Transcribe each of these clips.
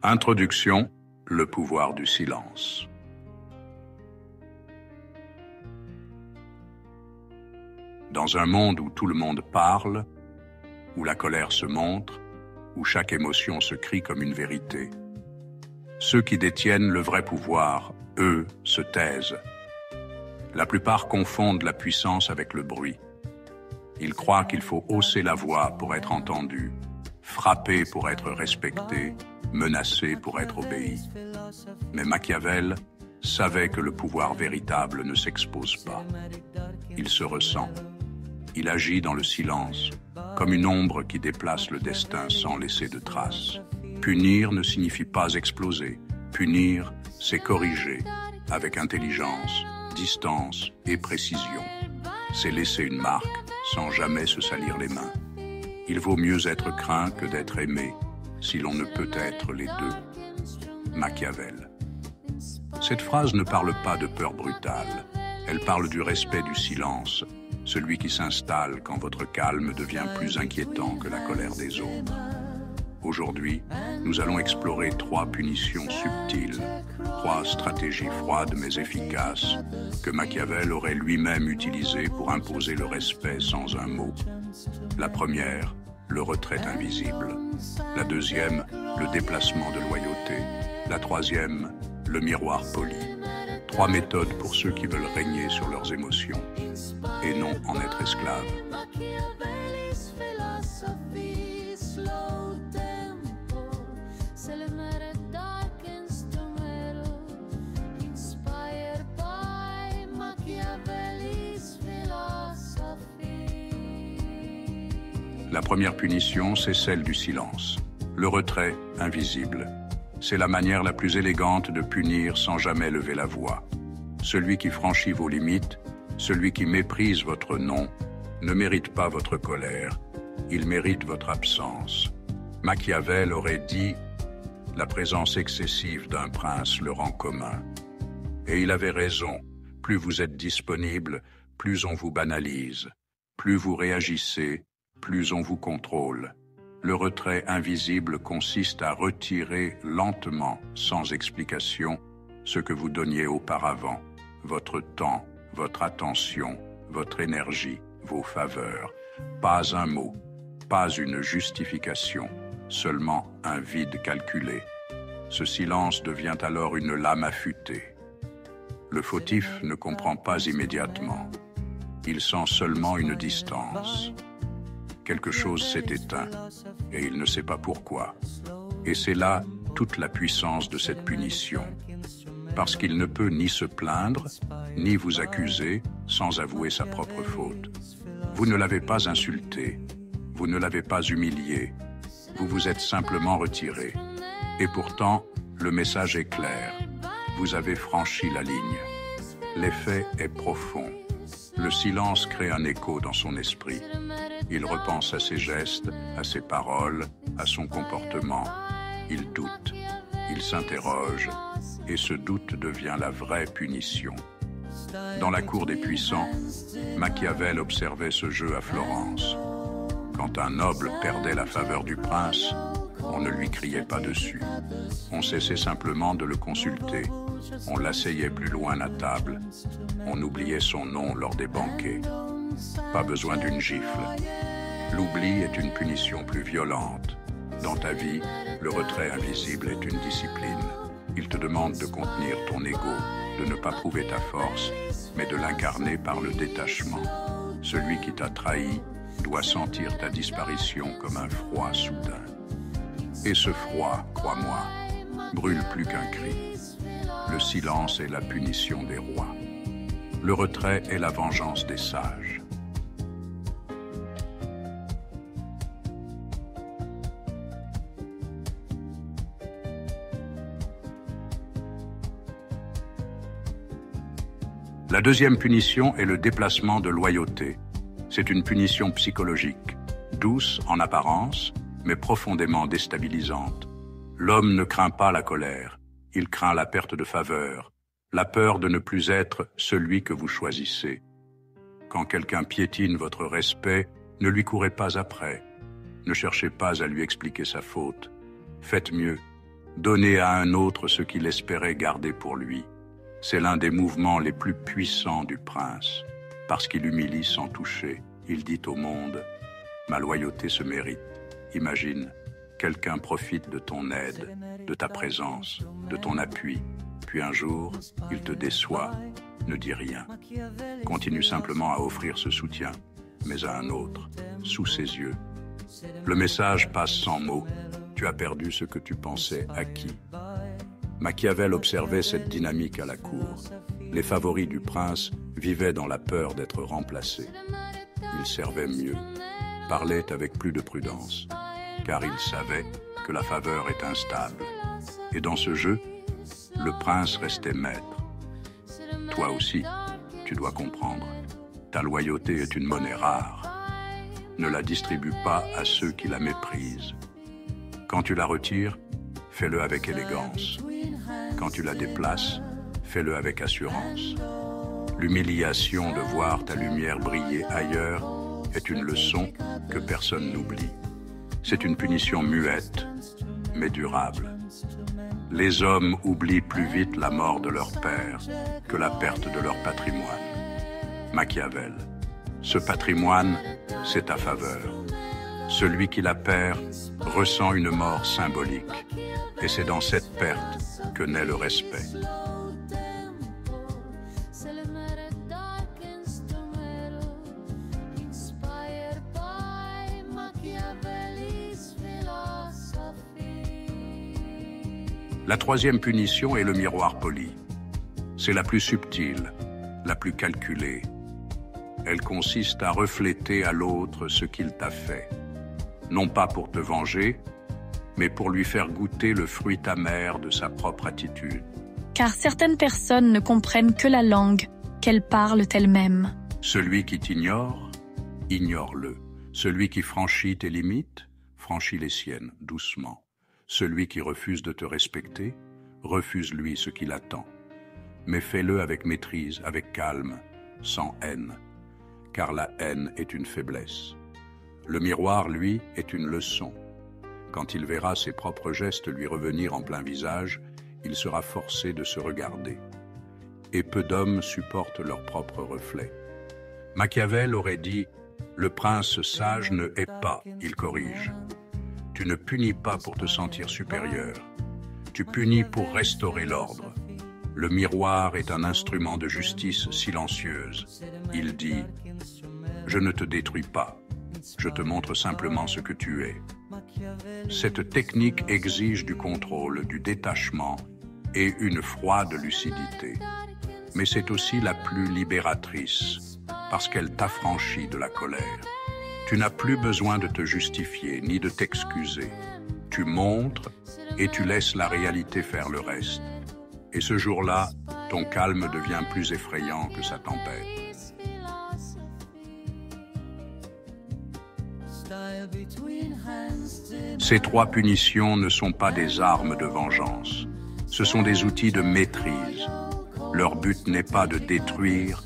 Introduction, le pouvoir du silence. Dans un monde où tout le monde parle, où la colère se montre, où chaque émotion se crie comme une vérité, ceux qui détiennent le vrai pouvoir, eux, se taisent. La plupart confondent la puissance avec le bruit. Ils croient qu'il faut hausser la voix pour être entendu, frapper pour être respecté, menacé pour être obéi. Mais Machiavel savait que le pouvoir véritable ne s'expose pas. Il se ressent. Il agit dans le silence, comme une ombre qui déplace le destin sans laisser de traces. Punir ne signifie pas exploser. Punir, c'est corriger, avec intelligence, distance et précision. C'est laisser une marque sans jamais se salir les mains. Il vaut mieux être craint que d'être aimé, si l'on ne peut être les deux. Machiavel. Cette phrase ne parle pas de peur brutale. Elle parle du respect du silence, celui qui s'installe quand votre calme devient plus inquiétant que la colère des autres. Aujourd'hui, nous allons explorer 3 punitions subtiles, 3 stratégies froides mais efficaces que Machiavel aurait lui-même utilisées pour imposer le respect sans un mot. La première, le retrait invisible. La deuxième, le déplacement de loyauté. La troisième, le miroir poli. 3 méthodes pour ceux qui veulent régner sur leurs émotions et non en être esclaves. La première punition, c'est celle du silence. Le retrait invisible. C'est la manière la plus élégante de punir sans jamais lever la voix. Celui qui franchit vos limites, celui qui méprise votre nom, ne mérite pas votre colère, il mérite votre absence. Machiavel aurait dit « La présence excessive d'un prince le rend commun ». Et il avait raison, plus vous êtes disponible, plus on vous banalise, plus vous réagissez, plus on vous contrôle. Le retrait invisible consiste à retirer lentement, sans explication, ce que vous donniez auparavant, votre temps, votre attention, votre énergie, vos faveurs. Pas un mot, pas une justification, seulement un vide calculé. Ce silence devient alors une lame affûtée. Le fautif ne comprend pas immédiatement. Il sent seulement une distance. Quelque chose s'est éteint, et il ne sait pas pourquoi. Et c'est là toute la puissance de cette punition. Parce qu'il ne peut ni se plaindre, ni vous accuser sans avouer sa propre faute. Vous ne l'avez pas insulté, vous ne l'avez pas humilié, vous vous êtes simplement retiré. Et pourtant, le message est clair. Vous avez franchi la ligne. L'effet est profond. Le silence crée un écho dans son esprit. Il repense à ses gestes, à ses paroles, à son comportement. Il doute, il s'interroge, et ce doute devient la vraie punition. Dans la cour des puissants, Machiavel observait ce jeu à Florence. Quand un noble perdait la faveur du prince, on ne lui criait pas dessus. On cessait simplement de le consulter. On l'asseyait plus loin à table. On oubliait son nom lors des banquets. Pas besoin d'une gifle. L'oubli est une punition plus violente. Dans ta vie, le retrait invisible est une discipline. Il te demande de contenir ton ego, de ne pas prouver ta force, mais de l'incarner par le détachement. Celui qui t'a trahi doit sentir ta disparition comme un froid soudain. Et ce froid, crois-moi, brûle plus qu'un cri. Le silence est la punition des rois. Le retrait est la vengeance des sages. La deuxième punition est le déplacement de loyauté. C'est une punition psychologique, douce en apparence, mais profondément déstabilisante. L'homme ne craint pas la colère, il craint la perte de faveur, la peur de ne plus être celui que vous choisissez. Quand quelqu'un piétine votre respect, ne lui courez pas après. Ne cherchez pas à lui expliquer sa faute. Faites mieux. donner à un autre ce qu'il espérait garder pour lui. C'est l'un des mouvements les plus puissants du prince, parce qu'il humilie sans toucher. Il dit au monde, « Ma loyauté se mérite. Imagine, quelqu'un profite de ton aide, de ta présence, de ton appui, puis un jour, il te déçoit. Ne dis rien. Continue simplement à offrir ce soutien, mais à un autre, sous ses yeux. Le message passe sans mots. Tu as perdu ce que tu pensais acquis. » Machiavel observait cette dynamique à la cour. Les favoris du prince vivaient dans la peur d'être remplacés. Ils servaient mieux, parlaient avec plus de prudence, car ils savaient que la faveur est instable. Et dans ce jeu, le prince restait maître. Toi aussi, tu dois comprendre. Ta loyauté est une monnaie rare. Ne la distribue pas à ceux qui la méprisent. Quand tu la retires, fais-le avec élégance. Quand tu la déplaces, fais-le avec assurance. L'humiliation de voir ta lumière briller ailleurs est une leçon que personne n'oublie. C'est une punition muette, mais durable. Les hommes oublient plus vite la mort de leur père que la perte de leur patrimoine. Machiavel. Ce patrimoine, c'est ta faveur. Celui qui la perd ressent une mort symbolique. Et c'est dans cette perte que naît le respect. La troisième punition est le miroir poli. C'est la plus subtile, la plus calculée. Elle consiste à refléter à l'autre ce qu'il t'a fait, non pas pour te venger, mais pour lui faire goûter le fruit amer de sa propre attitude. Car certaines personnes ne comprennent que la langue qu'elles parlent elles-mêmes. Celui qui t'ignore, ignore-le. Celui qui franchit tes limites, franchis les siennes, doucement. Celui qui refuse de te respecter, refuse-lui ce qu'il attend. Mais fais-le avec maîtrise, avec calme, sans haine. Car la haine est une faiblesse. Le miroir, lui, est une leçon. Quand il verra ses propres gestes lui revenir en plein visage, il sera forcé de se regarder. Et peu d'hommes supportent leur propre reflet. Machiavel aurait dit « Le prince sage ne hait pas, il corrige. Tu ne punis pas pour te sentir supérieur. Tu punis pour restaurer l'ordre. Le miroir est un instrument de justice silencieuse. Il dit « Je ne te détruis pas. Je te montre simplement ce que tu es. » Cette technique exige du contrôle, du détachement et une froide lucidité. Mais c'est aussi la plus libératrice, parce qu'elle t'affranchit de la colère. Tu n'as plus besoin de te justifier, ni de t'excuser. Tu montres et tu laisses la réalité faire le reste. Et ce jour-là, ton calme devient plus effrayant que sa tempête. Ces trois punitions ne sont pas des armes de vengeance. Ce sont des outils de maîtrise. Leur but n'est pas de détruire,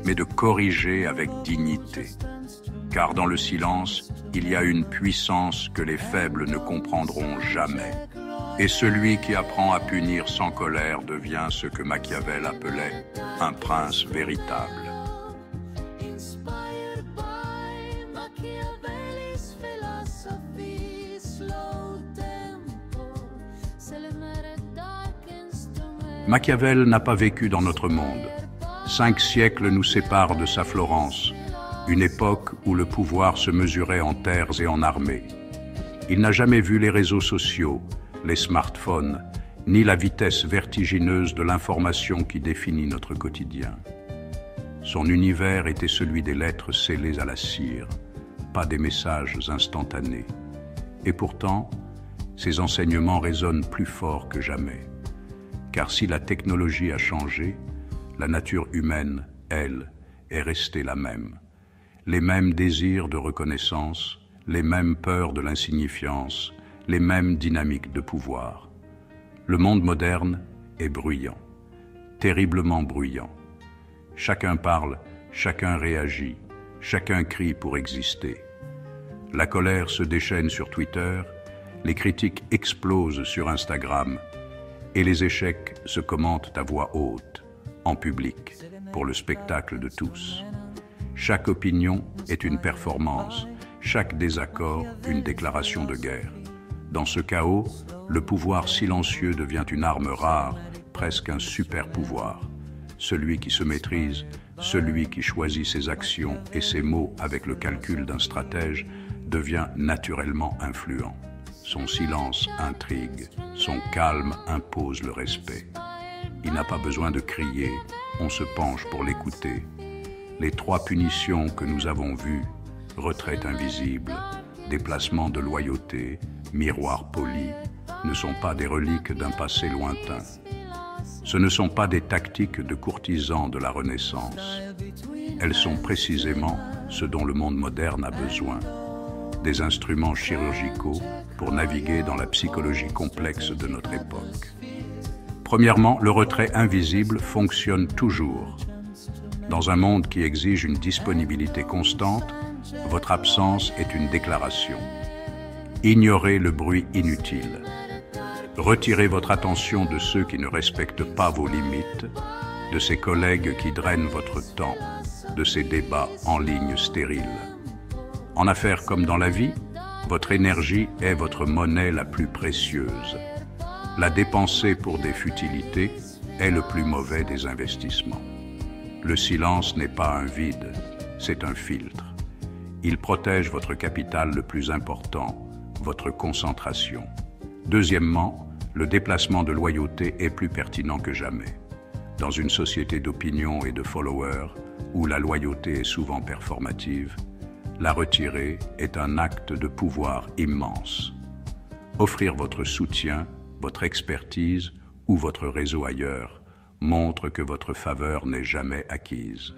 mais de corriger avec dignité. Car dans le silence, il y a une puissance que les faibles ne comprendront jamais. Et celui qui apprend à punir sans colère devient ce que Machiavel appelait un prince véritable. Machiavel n'a pas vécu dans notre monde. 5 siècles nous séparent de sa Florence, une époque où le pouvoir se mesurait en terres et en armées. Il n'a jamais vu les réseaux sociaux, les smartphones, ni la vitesse vertigineuse de l'information qui définit notre quotidien. Son univers était celui des lettres scellées à la cire, pas des messages instantanés. Et pourtant, ses enseignements résonnent plus fort que jamais. Car si la technologie a changé, la nature humaine, elle, est restée la même. Les mêmes désirs de reconnaissance, les mêmes peurs de l'insignifiance, les mêmes dynamiques de pouvoir. Le monde moderne est bruyant, terriblement bruyant. Chacun parle, chacun réagit, chacun crie pour exister. La colère se déchaîne sur Twitter, Les critiques explosent sur Instagram et les échecs se commentent à voix haute, en public, pour le spectacle de tous. Chaque opinion est une performance, chaque désaccord une déclaration de guerre. Dans ce chaos, le pouvoir silencieux devient une arme rare, presque un super pouvoir. Celui qui se maîtrise, celui qui choisit ses actions et ses mots avec le calcul d'un stratège, devient naturellement influent. Son silence intrigue, son calme impose le respect. Il n'a pas besoin de crier, on se penche pour l'écouter. Les 3 punitions que nous avons vues, retraite invisible, déplacement de loyauté, miroir poli, ne sont pas des reliques d'un passé lointain. Ce ne sont pas des tactiques de courtisans de la Renaissance. Elles sont précisément ce dont le monde moderne a besoin. Des instruments chirurgicaux pour naviguer dans la psychologie complexe de notre époque. Premièrement, le retrait invisible fonctionne toujours. Dans un monde qui exige une disponibilité constante, votre absence est une déclaration. Ignorez le bruit inutile. Retirez votre attention de ceux qui ne respectent pas vos limites, de ces collègues qui drainent votre temps, de ces débats en ligne stériles. En affaires comme dans la vie, votre énergie est votre monnaie la plus précieuse. La dépenser pour des futilités est le plus mauvais des investissements. Le silence n'est pas un vide, c'est un filtre. Il protège votre capital le plus important, votre concentration. Deuxièmement, le déplacement de loyauté est plus pertinent que jamais. Dans une société d'opinion et de followers, où la loyauté est souvent performative, la retirer est un acte de pouvoir immense. Offrir votre soutien, votre expertise ou votre réseau ailleurs montre que votre faveur n'est jamais acquise.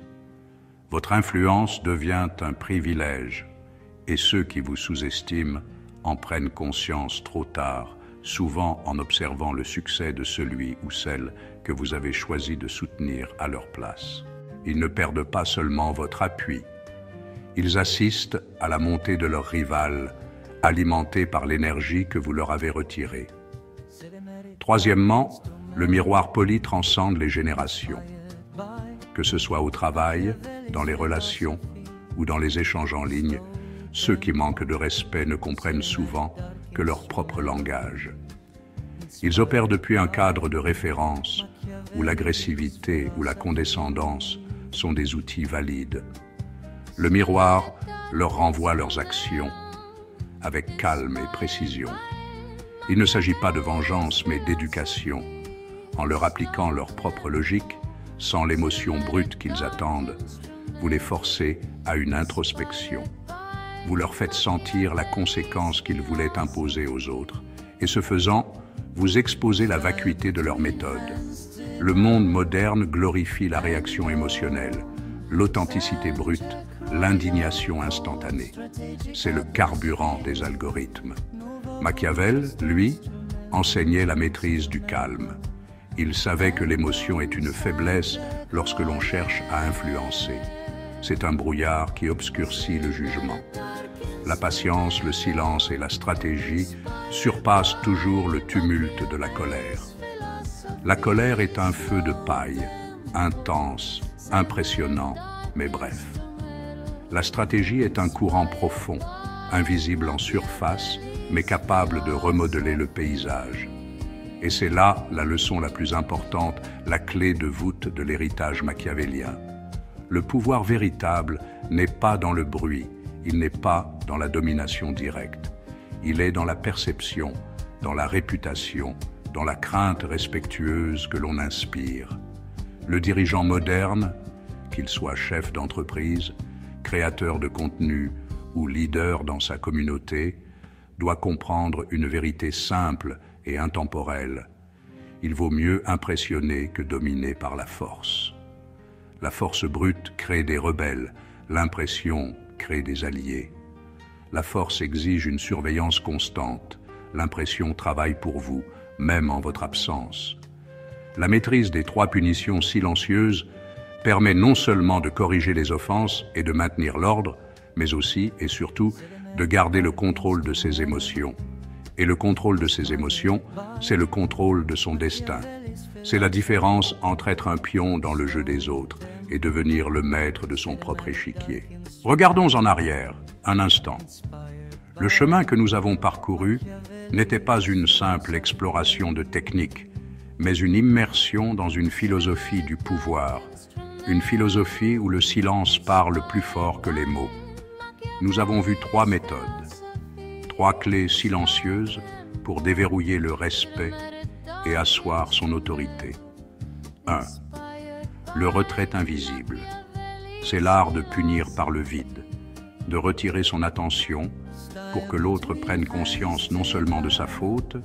Votre influence devient un privilège et ceux qui vous sous-estiment en prennent conscience trop tard, souvent en observant le succès de celui ou celle que vous avez choisi de soutenir à leur place. Ils ne perdent pas seulement votre appui, ils assistent à la montée de leur rival, alimentés par l'énergie que vous leur avez retirée. Troisièmement, le miroir poli transcende les générations. Que ce soit au travail, dans les relations ou dans les échanges en ligne, ceux qui manquent de respect ne comprennent souvent que leur propre langage. Ils opèrent depuis un cadre de référence où l'agressivité ou la condescendance sont des outils valides. Le miroir leur renvoie leurs actions avec calme et précision. Il ne s'agit pas de vengeance mais d'éducation. En leur appliquant leur propre logique, sans l'émotion brute qu'ils attendent, vous les forcez à une introspection. Vous leur faites sentir la conséquence qu'ils voulaient imposer aux autres, et ce faisant, vous exposez la vacuité de leur méthode. Le monde moderne glorifie la réaction émotionnelle, l'authenticité brute, l'indignation instantanée. C'est le carburant des algorithmes. Machiavel, lui, enseignait la maîtrise du calme. Il savait que l'émotion est une faiblesse lorsque l'on cherche à influencer. C'est un brouillard qui obscurcit le jugement. La patience, le silence et la stratégie surpassent toujours le tumulte de la colère. La colère est un feu de paille, intense, impressionnant, mais bref. La stratégie est un courant profond, invisible en surface, mais capable de remodeler le paysage. Et c'est là la leçon la plus importante, la clé de voûte de l'héritage machiavélien. Le pouvoir véritable n'est pas dans le bruit, il n'est pas dans la domination directe. Il est dans la perception, dans la réputation, dans la crainte respectueuse que l'on inspire. Le dirigeant moderne, qu'il soit chef d'entreprise, créateur de contenu ou leader dans sa communauté, doit comprendre une vérité simple et intemporelle. Il vaut mieux impressionner que dominer par la force. La force brute crée des rebelles, l'impression crée des alliés. La force exige une surveillance constante, l'impression travaille pour vous, même en votre absence. La maîtrise des 3 punitions silencieuses permet non seulement de corriger les offenses et de maintenir l'ordre, mais aussi et surtout de garder le contrôle de ses émotions. Et le contrôle de ses émotions, c'est le contrôle de son destin. C'est la différence entre être un pion dans le jeu des autres et devenir le maître de son propre échiquier. Regardons en arrière, un instant. Le chemin que nous avons parcouru n'était pas une simple exploration de techniques, mais une immersion dans une philosophie du pouvoir, une philosophie où le silence parle plus fort que les mots. Nous avons vu 3 méthodes, 3 clés silencieuses pour déverrouiller le respect et asseoir son autorité. 1. Le retrait invisible. C'est l'art de punir par le vide, de retirer son attention pour que l'autre prenne conscience non seulement de sa faute,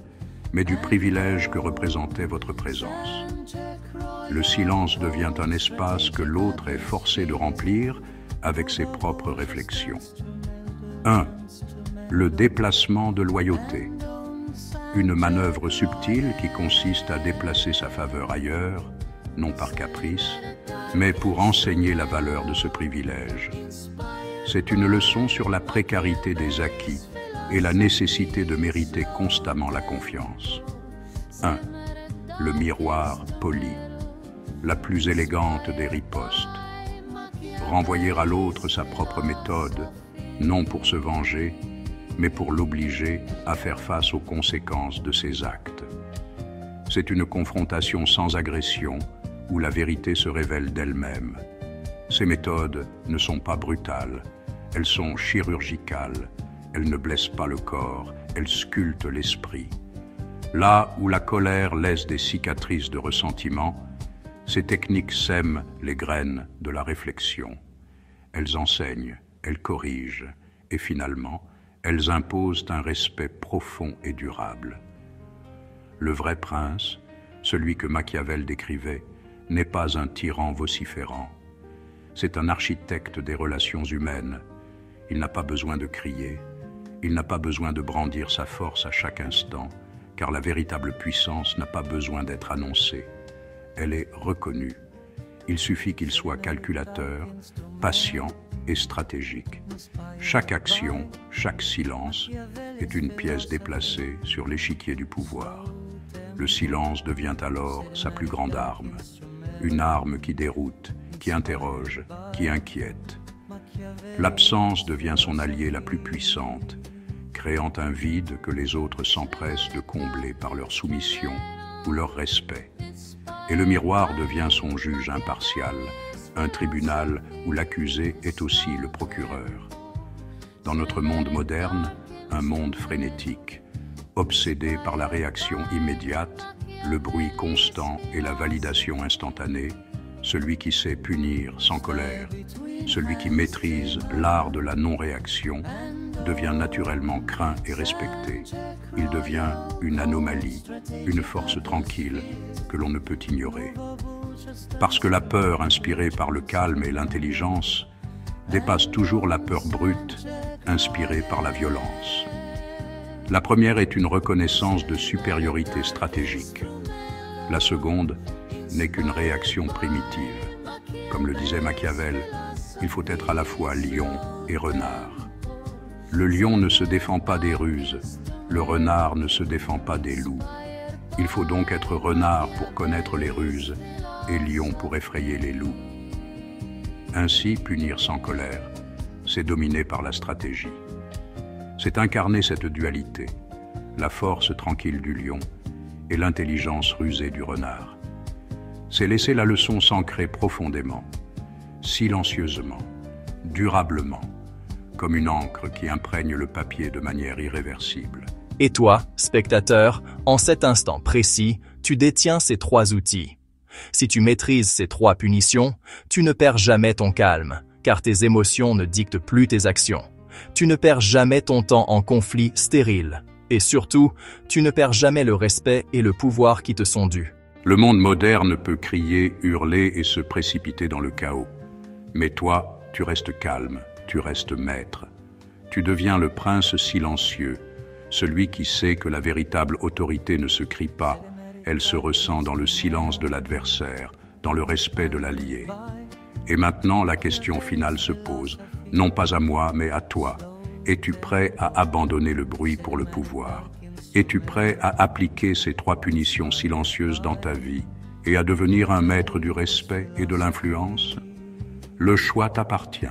mais du privilège que représentait votre présence. Le silence devient un espace que l'autre est forcé de remplir avec ses propres réflexions. 1. Le déplacement de loyauté. Une manœuvre subtile qui consiste à déplacer sa faveur ailleurs, non par caprice, mais pour enseigner la valeur de ce privilège. C'est une leçon sur la précarité des acquis et la nécessité de mériter constamment la confiance. 1. Le miroir poli, la plus élégante des ripostes. Renvoyer à l'autre sa propre méthode, non pour se venger, mais pour l'obliger à faire face aux conséquences de ses actes. C'est une confrontation sans agression, où la vérité se révèle d'elle-même. Ces méthodes ne sont pas brutales, elles sont chirurgicales, elles ne blessent pas le corps, elles sculptent l'esprit. Là où la colère laisse des cicatrices de ressentiment, ces techniques sèment les graines de la réflexion. Elles enseignent, elles corrigent, et finalement, elles imposent un respect profond et durable. Le vrai prince, celui que Machiavel décrivait, n'est pas un tyran vociférant. C'est un architecte des relations humaines. Il n'a pas besoin de crier, il n'a pas besoin de brandir sa force à chaque instant, car la véritable puissance n'a pas besoin d'être annoncée. Elle est reconnue. Il suffit qu'il soit calculateur, patient et stratégique. Chaque action, chaque silence est une pièce déplacée sur l'échiquier du pouvoir. Le silence devient alors sa plus grande arme. Une arme qui déroute, qui interroge, qui inquiète. L'absence devient son allié la plus puissante, créant un vide que les autres s'empressent de combler par leur soumission ou leur respect. Et le miroir devient son juge impartial, un tribunal où l'accusé est aussi le procureur. Dans notre monde moderne, un monde frénétique, obsédé par la réaction immédiate, le bruit constant et la validation instantanée, celui qui sait punir sans colère, celui qui maîtrise l'art de la non-réaction, devient naturellement craint et respecté. Il devient une anomalie, une force tranquille que l'on ne peut ignorer. Parce que la peur inspirée par le calme et l'intelligence dépasse toujours la peur brute inspirée par la violence. La première est une reconnaissance de supériorité stratégique. La seconde n'est qu'une réaction primitive. Comme le disait Machiavel, il faut être à la fois lion et renard. Le lion ne se défend pas des ruses, le renard ne se défend pas des loups. Il faut donc être renard pour connaître les ruses et lion pour effrayer les loups. Ainsi, punir sans colère, c'est dominer par la stratégie. C'est incarner cette dualité, la force tranquille du lion et l'intelligence rusée du renard. C'est laisser la leçon s'ancrer profondément, silencieusement, durablement, comme une encre qui imprègne le papier de manière irréversible. Et toi, spectateur, en cet instant précis, tu détiens ces 3 outils. Si tu maîtrises ces 3 punitions, tu ne perds jamais ton calme, car tes émotions ne dictent plus tes actions. Tu ne perds jamais ton temps en conflit stérile. Et surtout, tu ne perds jamais le respect et le pouvoir qui te sont dus. Le monde moderne peut crier, hurler et se précipiter dans le chaos. Mais toi, tu restes calme, tu restes maître. Tu deviens le prince silencieux, celui qui sait que la véritable autorité ne se crie pas, elle se ressent dans le silence de l'adversaire, dans le respect de l'allié. Et maintenant, la question finale se pose, non pas à moi, mais à toi. Es-tu prêt à abandonner le bruit pour le pouvoir? Es-tu prêt à appliquer ces 3 punitions silencieuses dans ta vie et à devenir un maître du respect et de l'influence? Le choix t'appartient.